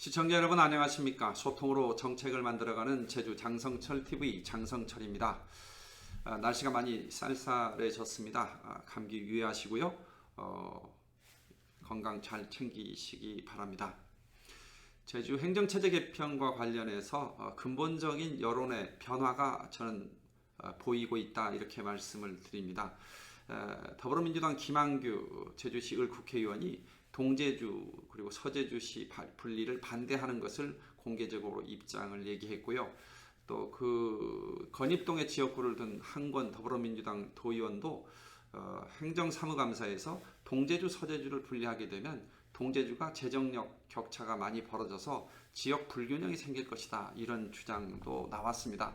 시청자 여러분 안녕하십니까? 소통으로 정책을 만들어가는 제주 장성철TV 장성철입니다. 날씨가 많이 쌀쌀해졌습니다. 감기 유의하시고요. 건강 잘 챙기시기 바랍니다. 제주 행정체제 개편과 관련해서 근본적인 여론의 변화가 저는 보이고 있다 이렇게 말씀을 드립니다. 더불어민주당 김한규 제주시 을 국회의원이 동제주 그리고 서제주시 분리를 반대하는 것을 공개적으로 입장을 얘기했고요. 또 그 건입동의 지역구를 둔 한권 더불어민주당 도의원도 행정사무감사에서 동제주 서제주를 분리하게 되면 동제주가 재정력 격차가 많이 벌어져서 지역 불균형이 생길 것이다 이런 주장도 나왔습니다.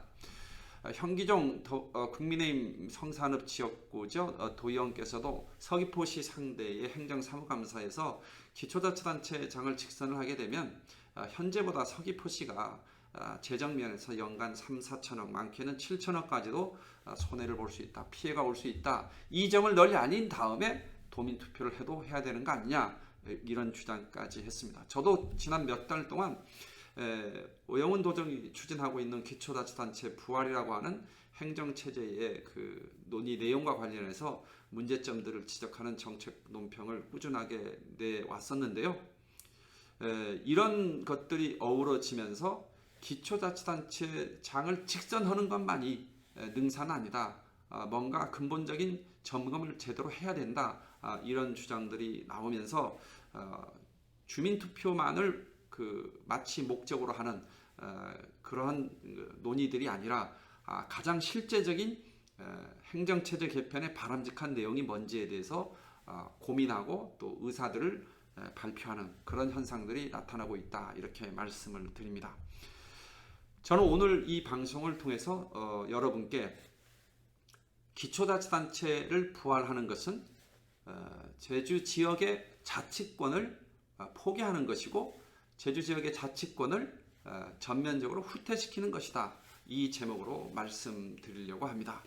현기종 국민의힘 성산읍 지역구죠. 도의원께서도 서귀포시 상대의 행정사무감사에서 기초자치단체장을 직선을 하게 되면 현재보다 서귀포시가 재정면에서 연간 3-4천억 많게는 7천억까지도 손해를 볼 수 있다. 피해가 올 수 있다. 이 점을 널리 알린 다음에 도민투표를 해야 되는 거 아니냐 이런 주장까지 했습니다. 저도 지난 몇 달 동안 오영훈 도정이 추진하고 있는 기초자치단체 부활이라고 하는 행정체제의 그 논의 내용과 관련해서 문제점들을 지적하는 정책 논평을 꾸준하게 내왔었는데요. 이런 것들이 어우러지면서 기초자치단체장을 직선하는 것만이 능사는 아니다. 뭔가 근본적인 점검을 제대로 해야 된다. 이런 주장들이 나오면서 주민투표만을 마치 목적으로 하는 그러한 논의들이 아니라 가장 실제적인 행정체제 개편의 바람직한 내용이 뭔지에 대해서 고민하고 또 의사들을 발표하는 그런 현상들이 나타나고 있다 이렇게 말씀을 드립니다. 저는 오늘 이 방송을 통해서 여러분께 기초자치단체를 부활하는 것은 제주 지역의 자치권을 포기하는 것이고 제주 지역의 자치권을 전면적으로 후퇴시키는 것이다. 이 제목으로 말씀드리려고 합니다.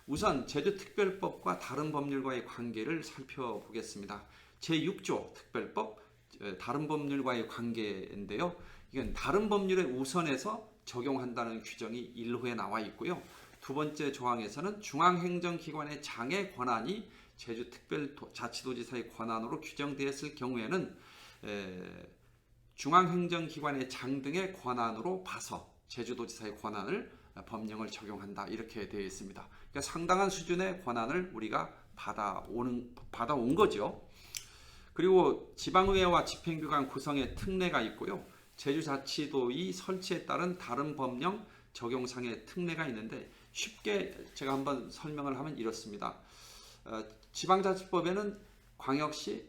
우선 제주특별법과 다른 법률과의 관계를 살펴보겠습니다. 제6조 특별법, 다른 법률과의 관계인데요. 이건 다른 법률에 우선해서 적용한다는 규정이 1호에 나와 있고요. 두 번째 조항에서는 중앙행정기관의 장의 권한이 제주특별자치도지사의 권한으로 규정되었을 경우에는 중앙행정기관의 장 등의 권한으로 봐서 제주도지사의 권한을 법령을 적용한다 이렇게 되어 있습니다. 그러니까 상당한 수준의 권한을 우리가 받아온 거죠. 그리고 지방의회와 집행기관 구성의 특례가 있고요. 제주자치도의 설치에 따른 다른 법령 적용상의 특례가 있는데 쉽게 제가 한번 설명을 하면 이렇습니다. 지방자치법에는 광역시,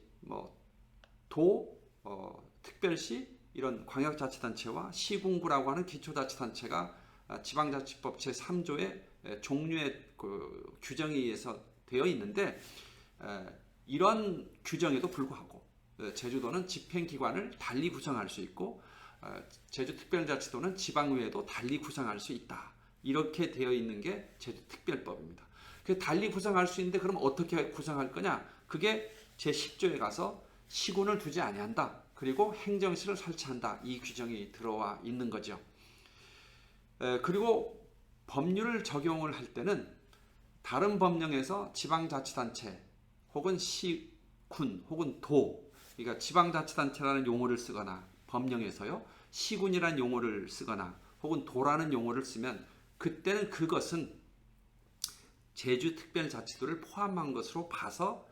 특별시 이런 광역자치단체와 시군구라고 하는 기초자치단체가 지방자치법 제3조의 종류의 규정에 의해서 되어 있는데 이런 규정에도 불구하고 제주도는 집행기관을 달리 구성할 수 있고 제주특별자치도는 지방의회도 달리 구성할 수 있다. 이렇게 되어 있는 게 제주특별법입니다. 달리 구성할 수 있는데 그럼 어떻게 구성할 거냐? 그게 제10조에 가서 시군을 두지 아니한다. 그리고 행정실을 설치한다. 이 규정이 들어와 있는 거죠. 그리고 법률을 적용을 할 때는 다른 법령에서 지방자치단체 혹은 시군 혹은 도, 그러니까 지방자치단체라는 용어를 쓰거나 법령에서요 시군이라는 용어를 쓰거나 혹은 도라는 용어를 쓰면 그때는 그것은 제주특별자치도를 포함한 것으로 봐서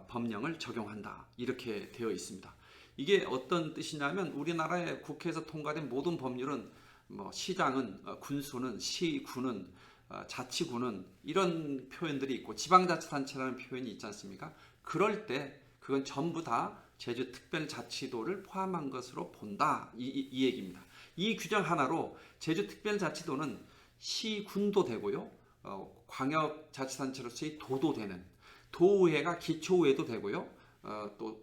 법령을 적용한다 이렇게 되어 있습니다. 이게 어떤 뜻이냐면 우리나라의 국회에서 통과된 모든 법률은 시장은, 군수는, 시군은, 자치구는 이런 표현들이 있고 지방자치단체라는 표현이 있지 않습니까? 그럴 때 그건 전부 다 제주특별자치도를 포함한 것으로 본다 이 얘기입니다. 이 규정 하나로 제주특별자치도는 시군도 되고요. 광역자치단체로서의 도도 되는 도의회가 기초의회도 되고요. 또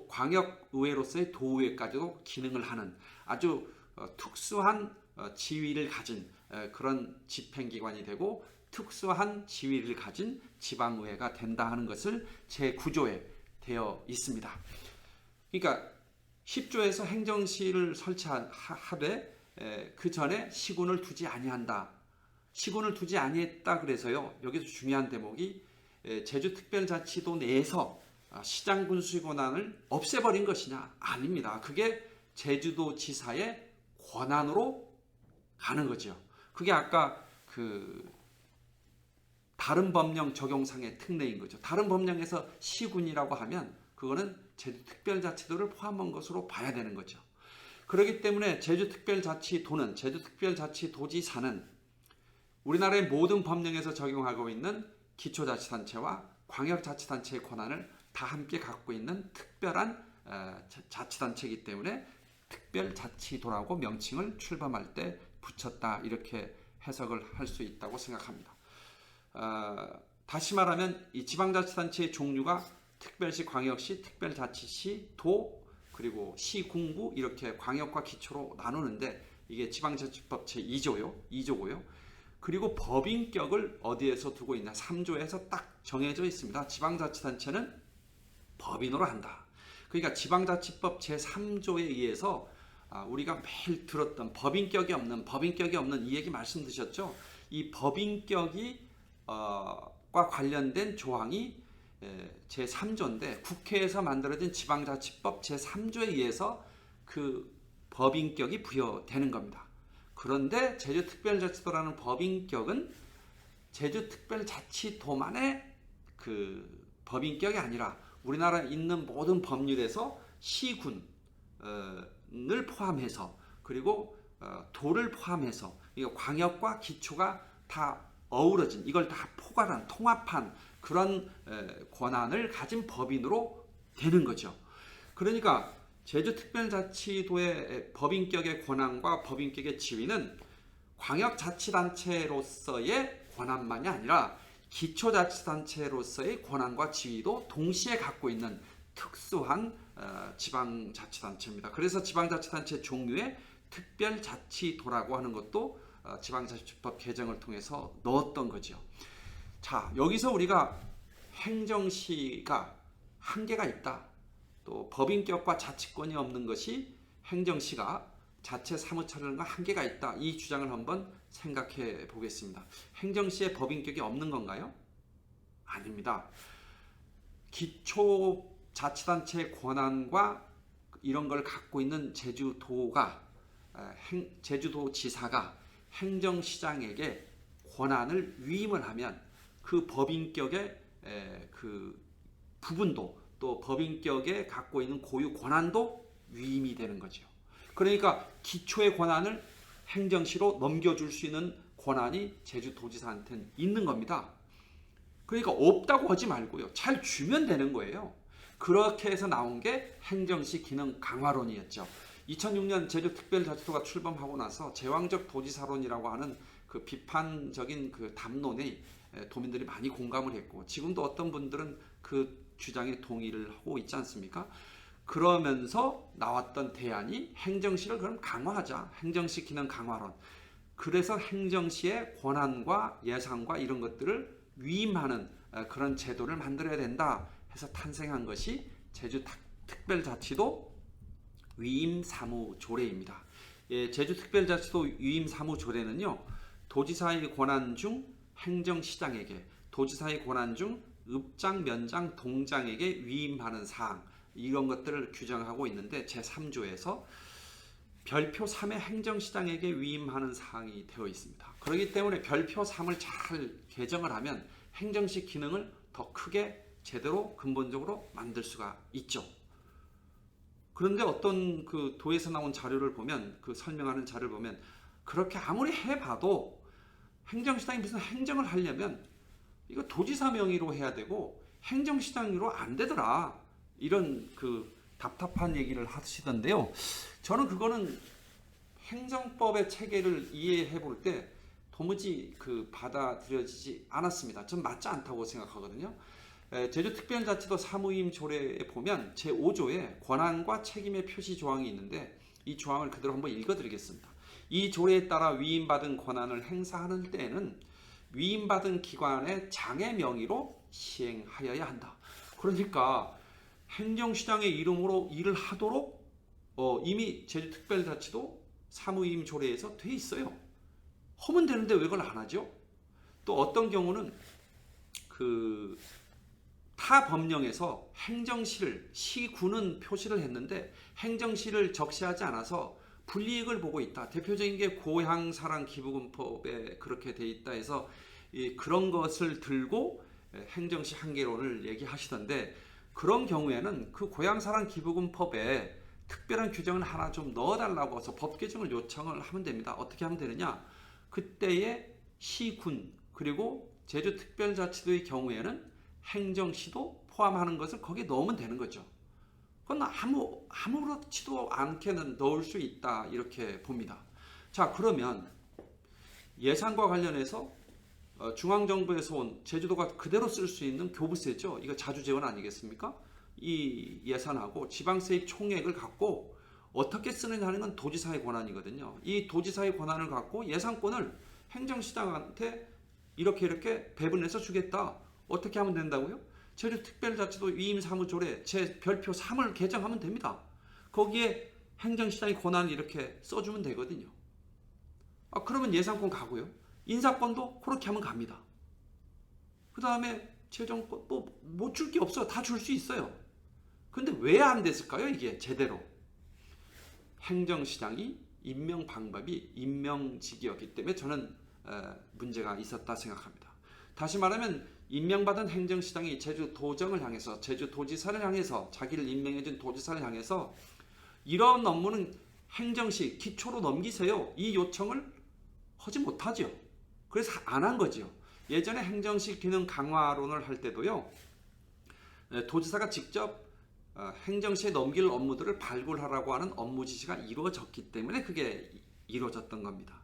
광역의회로서의 도의회까지도 기능을 하는 아주 특수한 지위를 가진 그런 집행기관이 되고 특수한 지위를 가진 지방의회가 된다 하는 것을 제9조에 되어 있습니다. 그러니까 10조에서 행정시를 설치하되 그 전에 시군을 두지 아니한다. 시군을 두지 아니했다 그래서요. 여기서 중요한 대목이 제주특별자치도 내에서 시장 군수의 권한을 없애버린 것이냐? 아닙니다. 그게 제주도 지사의 권한으로 가는 거죠. 그게 아까 그 다른 법령 적용상의 특례인 거죠. 다른 법령에서 시군이라고 하면 그거는 제주특별자치도를 포함한 것으로 봐야 되는 거죠. 그렇기 때문에 제주특별자치도는 제주특별자치도지사는 우리나라의 모든 법령에서 적용하고 있는 기초자치단체와 광역자치단체의 권한을 다 함께 갖고 있는 특별한 자치단체이기 때문에 특별자치도라고 명칭을 출범할 때 붙였다 이렇게 해석을 할 수 있다고 생각합니다. 다시 말하면 이 지방자치단체의 종류가 특별시, 광역시, 특별자치시, 도 그리고 시군구 이렇게 광역과 기초로 나누는데 이게 지방자치법 제2조고요. 그리고 법인격을 어디에서 두고 있냐? 3조에서 딱 정해져 있습니다. 지방자치단체는 법인으로 한다. 그러니까 지방자치법 제3조에 의해서 우리가 매일 들었던 법인격이 없는 이 얘기 말씀드렸죠. 이 법인격이 과 관련된 조항이 제3조인데 국회에서 만들어진 지방자치법 제3조에 의해서 그 법인격이 부여되는 겁니다. 그런데 제주특별자치도라는 법인격은 제주특별자치도만의 그 법인격이 아니라 우리나라에 있는 모든 법률에서 시군을 포함해서 그리고 도를 포함해서 광역과 기초가 다 어우러진 이걸 다 포괄한 통합한 그런 권한을 가진 법인으로 되는 거죠. 그러니까 제주특별자치도의 법인격의 권한과 법인격의 지위는 광역자치단체로서의 권한만이 아니라 기초자치단체로서의 권한과 지위도 동시에 갖고 있는 특수한 지방자치단체입니다. 그래서 지방자치단체 종류에 특별자치도라고 하는 것도 지방자치법 개정을 통해서 넣었던 거죠. 자, 여기서 우리가 행정시가 한계가 있다. 또 법인격과 자치권이 없는 것이 행정시가 자체 사무처리과 한계가 있다. 이 주장을 한번 생각해 보겠습니다. 행정시의 법인격이 없는 건가요? 아닙니다. 기초자치단체의 권한과 이런 걸 갖고 있는 제주도지사가 행정시장에게 권한을 위임을 하면 그 법인격의 그 부분도 또 법인격에 갖고 있는 고유 권한도 위임이 되는 거죠. 그러니까 기초의 권한을 행정시로 넘겨줄 수 있는 권한이 제주도지사한테는 있는 겁니다. 그러니까 없다고 하지 말고요. 잘 주면 되는 거예요. 그렇게 해서 나온 게 행정시 기능 강화론이었죠. 2006년 제주특별자치도가 출범하고 나서 제왕적 도지사론이라고 하는 그 비판적인 그 담론에 도민들이 많이 공감을 했고 지금도 어떤 분들은 그 주장에 동의를 하고 있지 않습니까? 그러면서 나왔던 대안이 행정시를 그럼 강화하자. 행정시 기능 강화론. 그래서 행정시의 권한과 예산과 이런 것들을 위임하는 그런 제도를 만들어야 된다 해서 탄생한 것이 제주특별자치도 위임사무조례입니다. 제주특별자치도 위임사무조례는요. 도지사의 권한 중 행정시장에게, 도지사의 권한 중 읍장, 면장, 동장에게 위임하는 사항 이런 것들을 규정하고 있는데 제3조에서 별표 3의 행정시장에게 위임하는 사항이 되어 있습니다. 그렇기 때문에 별표 3을 잘 개정을 하면 행정시 기능을 더 크게 제대로 근본적으로 만들 수가 있죠. 그런데 어떤 그 도에서 나온 자료를 보면 그 설명하는 자료를 보면 그렇게 아무리 해봐도 행정시장이 무슨 행정을 하려면 이거 도지사 명의로 해야 되고 행정시장으로 안 되더라. 이런 그 답답한 얘기를 하시던데요. 저는 그거는 행정법의 체계를 이해해 볼 때 도무지 그 받아들여지지 않았습니다. 전 맞지 않다고 생각하거든요. 제주특별자치도 사무위임 조례에 보면 제5조에 권한과 책임의 표시 조항이 있는데 이 조항을 그대로 한번 읽어드리겠습니다. 이 조례에 따라 위임받은 권한을 행사하는 때에는 위임받은 기관의 장의 명의로 시행하여야 한다. 그러니까 행정시장의 이름으로 일을 하도록 이미 제주특별자치도 사무위임 조례에서 돼 있어요. 하면 되는데 왜 그걸 안 하죠? 또 어떤 경우는 그 타 법령에서 행정시를 시군은 표시를 했는데 행정시를 적시하지 않아서 불이익을 보고 있다. 대표적인 게 고향사랑기부금법에 그렇게 돼 있다 해서 그런 것을 들고 행정시 한계론을 얘기하시던데, 그런 경우에는 그 고향사랑기부금법에 특별한 규정을 하나 좀 넣어달라고 해서 법 개정을 요청을 하면 됩니다. 어떻게 하면 되느냐? 그때의 시군 그리고 제주특별자치도의 경우에는 행정시도 포함하는 것을 거기에 넣으면 되는 거죠. 그건 아무렇지도 않게는 넣을 수 있다 이렇게 봅니다. 자, 그러면 예산과 관련해서 중앙정부에서 온 제주도가 그대로 쓸 수 있는 교부세죠. 이거 자주재원 아니겠습니까? 이 예산하고 지방세입 총액을 갖고 어떻게 쓰느냐 하는 건 도지사의 권한이거든요. 이 도지사의 권한을 갖고 예산권을 행정시장한테 이렇게 배분해서 주겠다. 어떻게 하면 된다고요? 제주특별자치도 위임사무조례 제 별표 3을 개정하면 됩니다. 거기에 행정시장의 권한을 이렇게 써주면 되거든요. 그러면 예산권 가고요. 인사권도 그렇게 하면 갑니다. 그 다음에 재정권 못 줄 게 없어. 다 줄 수 있어요. 근데 왜 안 됐을까요? 이게 제대로. 행정시장이 임명 방법이 임명직이었기 때문에 저는 문제가 있었다 생각합니다. 다시 말하면 임명받은 행정시장이 제주도정을 향해서 제주도지사를 향해서 자기를 임명해준 도지사를 향해서 이런 업무는 행정시 기초로 넘기세요. 이 요청을 하지 못하죠. 그래서 안 한 거죠. 예전에 행정시 기능 강화론을 할 때도요. 도지사가 직접 행정시에 넘길 업무들을 발굴하라고 하는 업무 지시가 이루어졌기 때문에 그게 이루어졌던 겁니다.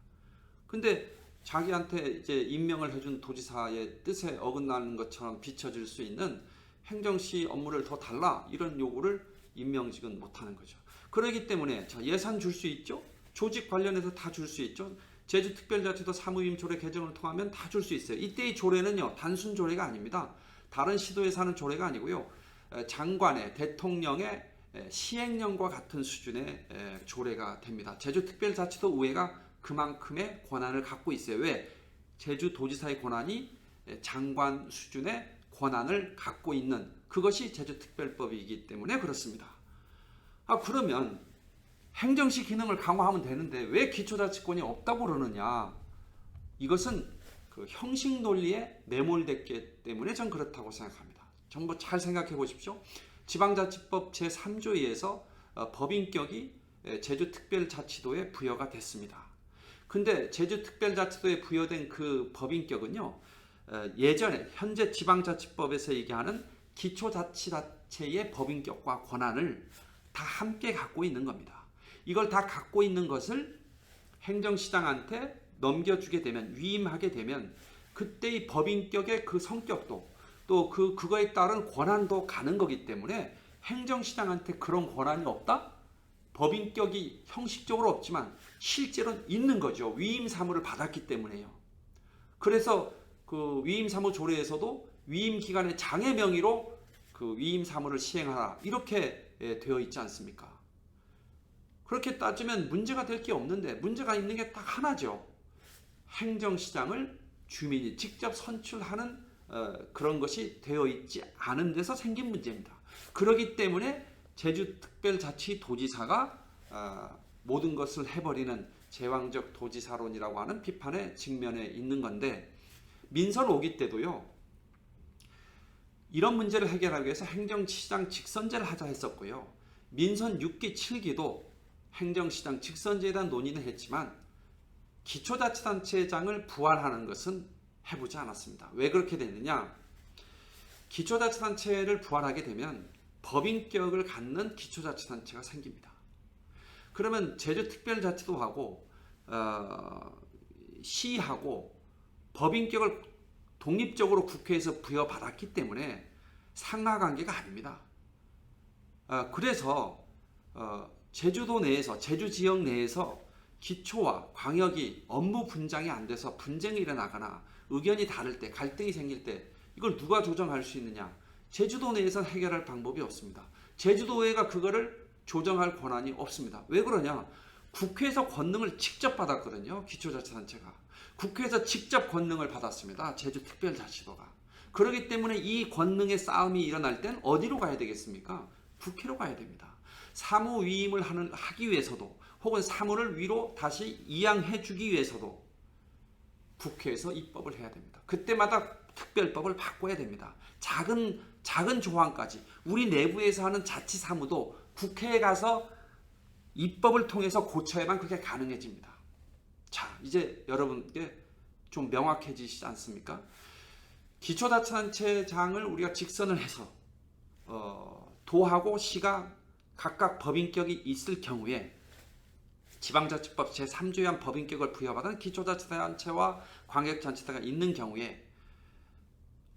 근데 자기한테 이제 임명을 해준 도지사의 뜻에 어긋나는 것처럼 비춰질 수 있는 행정시 업무를 더 달라 이런 요구를 임명직은 못하는 거죠. 그렇기 때문에 예산 줄 수 있죠. 조직 관련해서 다 줄 수 있죠. 제주특별자치도 사무위임 조례 개정을 통하면 다 줄 수 있어요. 이때의 조례는요, 단순 조례가 아닙니다. 다른 시도에서 하는 조례가 아니고요, 장관의 대통령의 시행령과 같은 수준의 조례가 됩니다. 제주특별자치도 의회가 그만큼의 권한을 갖고 있어요. 왜? 제주도지사의 권한이 장관 수준의 권한을 갖고 있는 그것이 제주특별법이기 때문에 그렇습니다. 그러면 행정시 기능을 강화하면 되는데 왜 기초자치권이 없다고 그러느냐? 이것은 그 형식 논리에 매몰됐기 때문에 전 그렇다고 생각합니다. 정부 잘 생각해 보십시오. 지방자치법 제3조에서 법인격이 제주특별자치도에 부여가 됐습니다. 근데 제주특별자치도에 부여된 그 법인격은요, 예전에 현재 지방자치법에서 얘기하는 기초자치단체의 법인격과 권한을 다 함께 갖고 있는 겁니다. 이걸 다 갖고 있는 것을 행정시장한테 넘겨주게 되면, 위임하게 되면 그때의 법인격의 그 성격도 또 그거에 따른 권한도 가는 거기 때문에 행정시장한테 그런 권한이 없다? 법인격이 형식적으로 없지만 실제로는 있는 거죠. 위임사무를 받았기 때문에요. 그래서 그 위임사무 조례에서도 위임기관의 장의 명의로 그 위임사무를 시행하라 이렇게 되어 있지 않습니까? 그렇게 따지면 문제가 될 게 없는데 문제가 있는 게 딱 하나죠. 행정시장을 주민이 직접 선출하는 그런 것이 되어 있지 않은 데서 생긴 문제입니다. 그렇기 때문에 제주특별자치도지사가 모든 것을 해버리는 제왕적 도지사론이라고 하는 비판의 직면에 있는 건데, 민선 5기 때도요, 이런 문제를 해결하기 위해서 행정시장 직선제를 하자 했었고요. 민선 6기 7기도 행정시장 직선제에 대한 논의는 했지만 기초자치단체장을 부활하는 것은 해보지 않았습니다. 왜 그렇게 됐느냐? 기초자치단체를 부활하게 되면 법인격을 갖는 기초자치단체가 생깁니다. 그러면 제주특별자치도하고 시하고 법인격을 독립적으로 국회에서 부여받았기 때문에 상하관계가 아닙니다. 그래서 제주도 내에서, 제주 지역 내에서 기초와 광역이 업무 분장이 안 돼서 분쟁이 일어나거나 의견이 다를 때, 갈등이 생길 때 이걸 누가 조정할 수 있느냐? 제주도 내에서 해결할 방법이 없습니다. 제주도의회가 그거를 조정할 권한이 없습니다. 왜 그러냐? 국회에서 권능을 직접 받았거든요. 기초자치단체가. 국회에서 직접 권능을 받았습니다. 제주특별자치도가. 그렇기 때문에 이 권능의 싸움이 일어날 땐 어디로 가야 되겠습니까? 국회로 가야 됩니다. 사무위임을 하기 위해서도 혹은 사무를 위로 다시 이양해 주기 위해서도 국회에서 입법을 해야 됩니다. 그때마다 특별법을 바꿔야 됩니다. 작은 조항까지 우리 내부에서 하는 자치사무도 국회에 가서 입법을 통해서 고쳐야만 그게 가능해집니다. 자, 이제 여러분께 좀 명확해지시지 않습니까? 기초자치단체장을 우리가 직선을 해서 도하고 시가 각각 법인격이 있을 경우에 지방자치법 제3조에 한 법인격을 부여받은 기초자치단체와 광역자치단체가 있는 경우에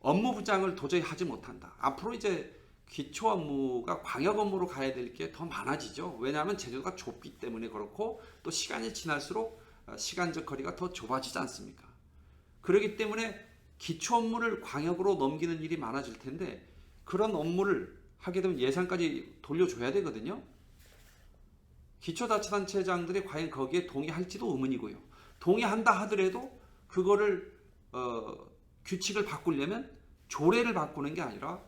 업무 부장을 도저히 하지 못한다. 앞으로 이제 기초 업무가 광역 업무로 가야 될 게 더 많아지죠. 왜냐하면 제도가 좁기 때문에 그렇고 또 시간이 지날수록 시간적 거리가 더 좁아지지 않습니까? 그렇기 때문에 기초 업무를 광역으로 넘기는 일이 많아질 텐데 그런 업무를 하게 되면 예산까지 돌려줘야 되거든요. 기초자치단체장들이 과연 거기에 동의할지도 의문이고요. 동의한다 하더라도 그거를 규칙을 바꾸려면 조례를 바꾸는 게 아니라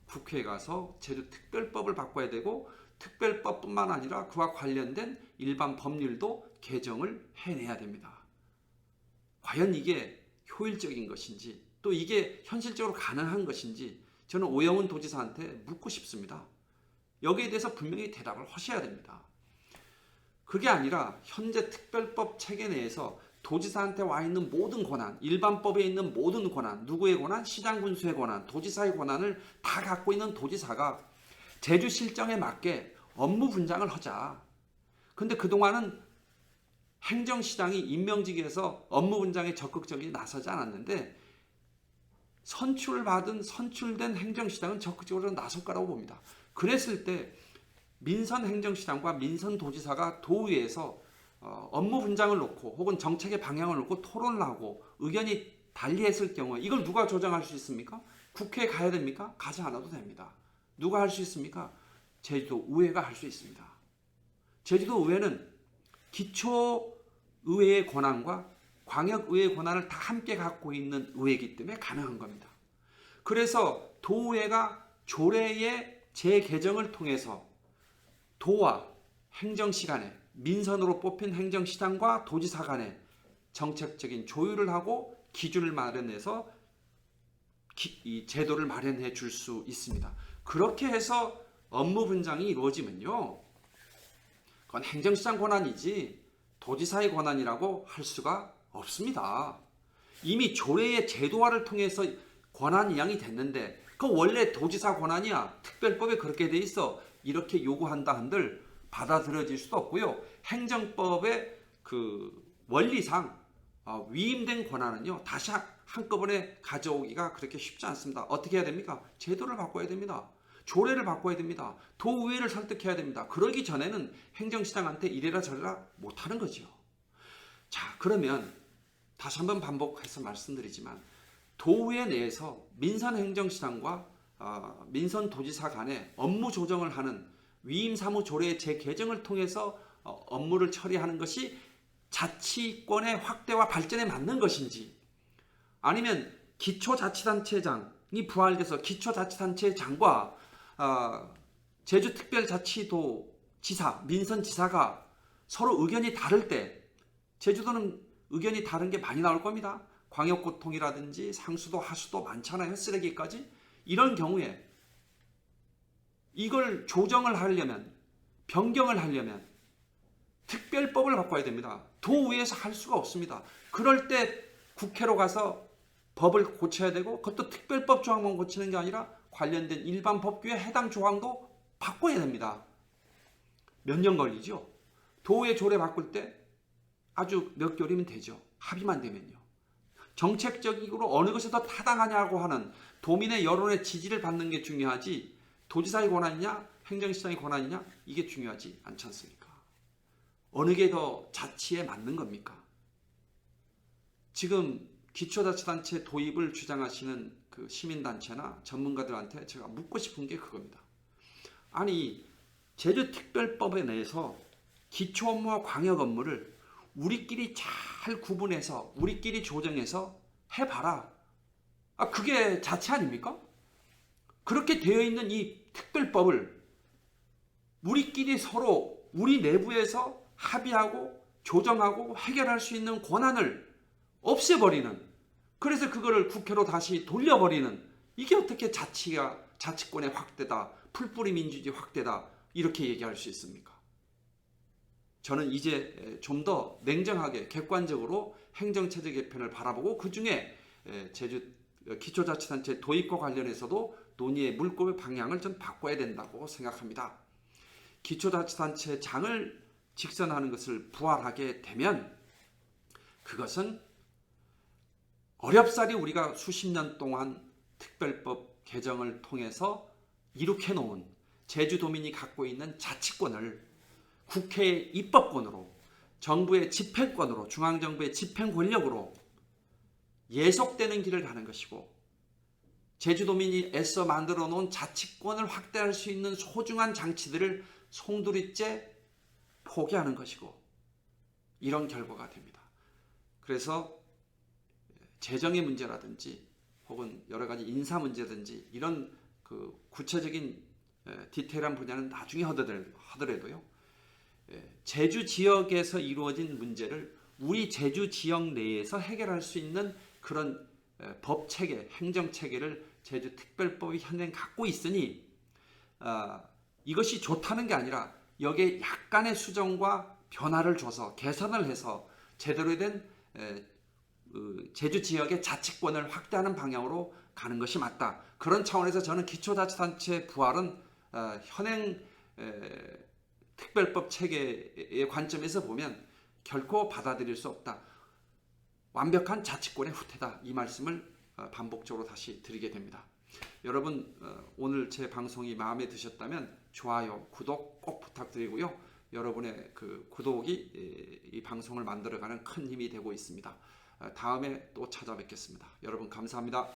국회에 가서 제주특별법을 바꿔야 되고 특별법뿐만 아니라 그와 관련된 일반 법률도 개정을 해내야 됩니다. 과연 이게 효율적인 것인지 또 이게 현실적으로 가능한 것인지 저는 오영훈 도지사한테 묻고 싶습니다. 여기에 대해서 분명히 대답을 하셔야 됩니다. 그게 아니라 현재 특별법 체계 내에서 도지사한테 와 있는 모든 권한, 일반법에 있는 모든 권한, 누구의 권한? 시장군수의 권한, 도지사의 권한을 다 갖고 있는 도지사가 제주 실정에 맞게 업무 분장을 하자. 근데 그동안은 행정시장이 임명직에서 업무 분장에 적극적이 나서지 않았는데 선출된 행정시장은 적극적으로 나설 거라고 봅니다. 그랬을 때 민선행정시장과 민선도지사가 도의회에서 업무 분장을 놓고 혹은 정책의 방향을 놓고 토론을 하고 의견이 달리했을 경우에 이걸 누가 조정할 수 있습니까? 국회에 가야 됩니까? 가지 않아도 됩니다. 누가 할 수 있습니까? 제주도의회가 할 수 있습니다. 제주도의회는 기초의회의 권한과 광역의회의 권한을 다 함께 갖고 있는 의회이기 때문에 가능한 겁니다. 그래서 도의회가 조례의 재개정을 통해서 도와 행정시간에 민선으로 뽑힌 행정시장과 도지사 간에 정책적인 조율을 하고 기준을 마련해서 이 제도를 마련해 줄 수 있습니다. 그렇게 해서 업무 분장이 이루어지면요. 그건 행정시장 권한이지 도지사의 권한이라고 할 수가 없습니다. 이미 조례의 제도화를 통해서 권한 이양이 됐는데 그 원래 도지사 권한이야. 특별법에 그렇게 돼 있어. 이렇게 요구한다 한들 받아들여질 수도 없고요. 행정법의 그 원리상 위임된 권한은요. 다시 한꺼번에 가져오기가 그렇게 쉽지 않습니다. 어떻게 해야 됩니까? 제도를 바꿔야 됩니다. 조례를 바꿔야 됩니다. 도의회를 설득해야 됩니다. 그러기 전에는 행정시장한테 이래라 저래라 못하는 거죠. 자, 그러면 다시 한번 반복해서 말씀드리지만 도의회 내에서 민선행정시장과 민선도지사 간에 업무 조정을 하는 위임사무조례의 재개정을 통해서 업무를 처리하는 것이 자치권의 확대와 발전에 맞는 것인지 아니면 기초자치단체장이 부활돼서 기초자치단체장과 제주특별자치도 지사, 민선지사가 서로 의견이 다를 때 제주도는 의견이 다른 게 많이 나올 겁니다. 광역고통이라든지 상수도 하수도 많잖아요. 쓰레기까지. 이런 경우에 이걸 조정을 하려면 변경을 하려면 특별법을 바꿔야 됩니다. 도의회에서 할 수가 없습니다. 그럴 때 국회로 가서 법을 고쳐야 되고 그것도 특별법 조항만 고치는 게 아니라 관련된 일반 법규의 해당 조항도 바꿔야 됩니다. 몇 년 걸리죠? 도의회 조례 바꿀 때 아주 몇 개월이면 되죠. 합의만 되면요. 정책적으로 어느 것이 더 타당하냐고 하는 도민의 여론의 지지를 받는 게 중요하지 도지사의 권한이냐 행정시장의 권한이냐 이게 중요하지 않지 않습니까? 어느 게 더 자치에 맞는 겁니까? 지금 기초자치단체 도입을 주장하시는 그 시민단체나 전문가들한테 제가 묻고 싶은 게 그겁니다. 아니 제주특별법에 내에서 기초업무와 광역업무를 우리끼리 잘 구분해서 우리끼리 조정해서 해봐라. 그게 자치 아닙니까? 그렇게 되어 있는 이 특별법을 우리끼리 서로 우리 내부에서 합의하고 조정하고 해결할 수 있는 권한을 없애버리는, 그래서 그거를 국회로 다시 돌려버리는, 이게 어떻게 자치권의 확대다, 풀뿌리 민주주의 확대다, 이렇게 얘기할 수 있습니까? 저는 이제 좀 더 냉정하게 객관적으로 행정체제 개편을 바라보고 그 중에 제주 기초자치단체 도입과 관련해서도 논의의 물꼬의 방향을 좀 바꿔야 된다고 생각합니다. 기초자치단체장을 직선하는 것을 부활하게 되면 그것은 어렵사리 우리가 수십 년 동안 특별법 개정을 통해서 이룩해 놓은 제주도민이 갖고 있는 자치권을 국회의 입법권으로, 정부의 집행권으로, 중앙정부의 집행 권력으로 예속되는 길을 가는 것이고, 제주도민이 애써 만들어 놓은 자치권을 확대할 수 있는 소중한 장치들을 송두리째 포기하는 것이고, 이런 결과가 됩니다. 그래서 재정의 문제라든지 혹은 여러 가지 인사 문제든지 이런 그 구체적인 디테일한 분야는 나중에 하더라도요, 제주 지역에서 이루어진 문제를 우리 제주 지역 내에서 해결할 수 있는 그런 법 체계, 행정 체계를 제주 특별법이 현행 갖고 있으니 이것이 좋다는 게 아니라 여기에 약간의 수정과 변화를 줘서 개선을 해서 제대로 된 제주 지역의 자치권을 확대하는 방향으로 가는 것이 맞다. 그런 차원에서 저는 기초자치단체 부활은 현행 특별법 체계의 관점에서 보면 결코 받아들일 수 없다. 완벽한 자치권의 후퇴다. 이 말씀을 반복적으로 다시 드리게 됩니다. 여러분, 오늘 제 방송이 마음에 드셨다면 좋아요, 구독 꼭 부탁드리고요. 여러분의 그 구독이 이 방송을 만들어가는 큰 힘이 되고 있습니다. 다음에 또 찾아뵙겠습니다. 여러분 감사합니다.